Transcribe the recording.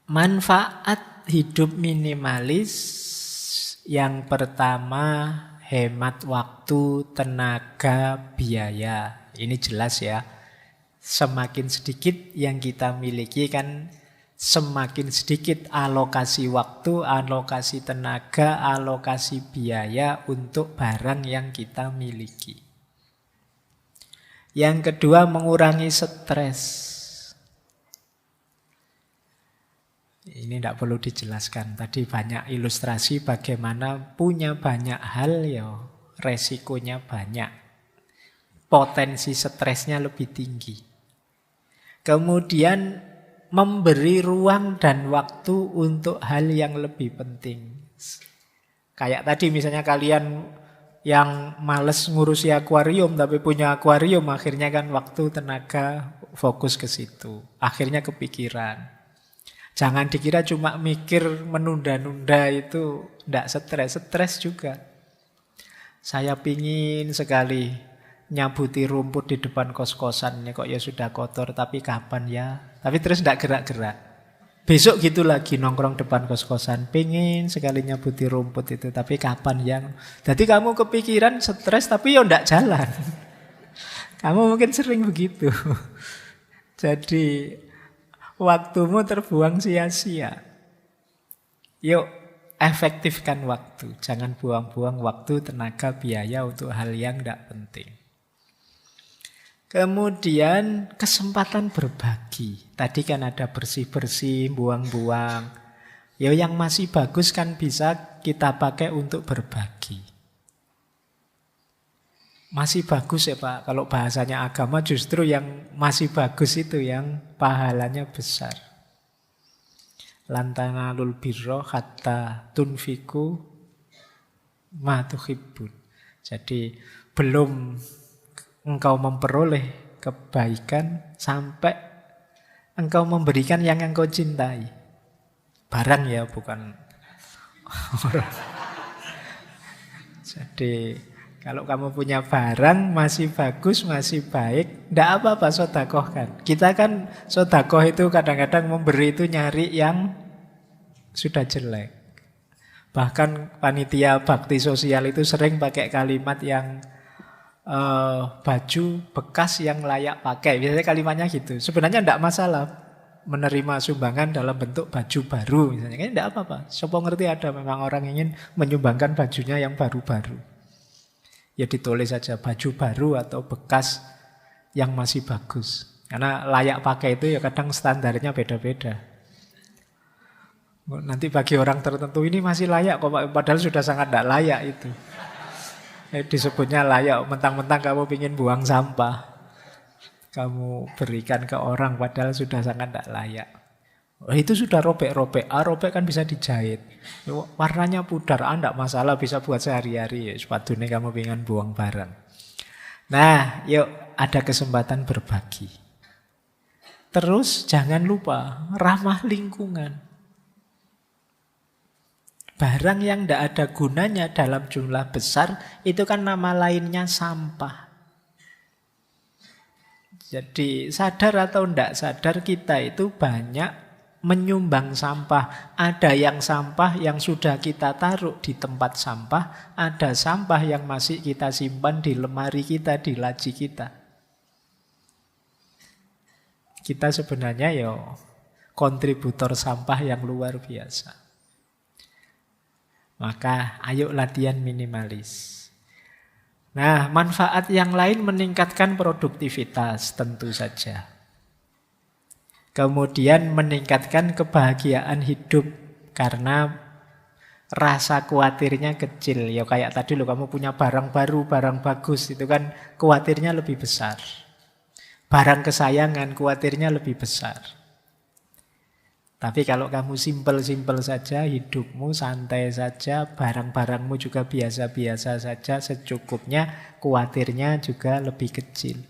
Manfaat hidup minimalis yang pertama, hemat waktu, tenaga, biaya. Ini jelas ya. Semakin sedikit yang kita miliki kan semakin sedikit alokasi waktu, alokasi tenaga, alokasi biaya untuk barang yang kita miliki. Yang kedua, mengurangi stres. Ini tidak perlu dijelaskan. Tadi banyak ilustrasi bagaimana punya banyak hal ya resikonya banyak. Potensi stresnya lebih tinggi. Kemudian memberi ruang dan waktu untuk hal yang lebih penting. Kayak tadi misalnya kalian yang males ngurusi akuarium tapi punya akuarium, akhirnya kan waktu, tenaga, fokus ke situ. Akhirnya kepikiran. Jangan dikira cuma mikir menunda-nunda itu tidak stres. Stres juga. Saya pingin sekali nyabuti rumput di depan kos-kosan. Ini kok ya sudah kotor, tapi kapan ya? Tapi terus tidak gerak-gerak. Besok gitu lagi nongkrong depan kos-kosan. Pingin sekali nyabuti rumput itu, tapi kapan ya? Jadi kamu kepikiran stres tapi ya tidak jalan. Kamu mungkin sering begitu. Jadi waktumu terbuang sia-sia. Yuk, efektifkan waktu. Jangan buang-buang waktu, tenaga, biaya untuk hal yang tidak penting. Kemudian kesempatan berbagi. Tadi kan ada bersih-bersih, buang-buang. Ya yang masih bagus kan bisa kita pakai untuk berbagi. Masih bagus ya Pak, kalau bahasanya agama justru yang masih bagus itu yang pahalanya besar. Lantanalul birro hatta tunfiku ma tuhibbun. Jadi belum engkau memperoleh kebaikan sampai engkau memberikan yang engkau cintai. Barang ya, bukan orang. Jadi kalau kamu punya barang masih bagus, masih baik, tidak apa-apa sodakohkan. Kita kan sodakoh itu kadang-kadang memberi itu nyari yang sudah jelek. Bahkan panitia bakti sosial itu sering pakai kalimat yang baju bekas yang layak pakai. Biasanya kalimatnya gitu. Sebenarnya tidak masalah menerima sumbangan dalam bentuk baju baru. Misalnya, kan tidak apa-apa. Siapa ngerti ada memang orang ingin menyumbangkan bajunya yang baru-baru. Ya ditulis saja baju baru atau bekas yang masih bagus. Karena layak pakai itu ya kadang standarnya beda-beda. Nanti bagi orang tertentu ini masih layak kok, padahal sudah sangat tidak layak itu. Disebutnya layak, mentang-mentang kamu ingin buang sampah. Kamu berikan ke orang padahal sudah sangat tidak layak. Itu sudah robek-robek. Robek kan bisa dijahit. Warnanya pudar, tidak masalah, bisa buat sehari-hari. Sepatunya kamu pengen buang barang. Nah, yuk ada kesempatan berbagi. Terus jangan lupa ramah lingkungan. Barang yang tidak ada gunanya dalam jumlah besar itu kan nama lainnya sampah. Jadi sadar atau tidak sadar kita itu banyak menyumbang sampah. Ada yang sampah yang sudah kita taruh di tempat sampah, ada sampah yang masih kita simpan di lemari kita, di laci kita. Kita sebenarnya ya kontributor sampah yang luar biasa. Maka ayo latihan minimalis. Nah, manfaat yang lain meningkatkan produktivitas tentu saja. Kemudian meningkatkan kebahagiaan hidup karena rasa khawatirnya kecil. Ya kayak tadi loh, kamu punya barang baru, barang bagus, itu kan khawatirnya lebih besar. Barang kesayangan khawatirnya lebih besar. Tapi kalau kamu simpel-simpel saja, hidupmu santai saja, barang-barangmu juga biasa-biasa saja, secukupnya, khawatirnya juga lebih kecil.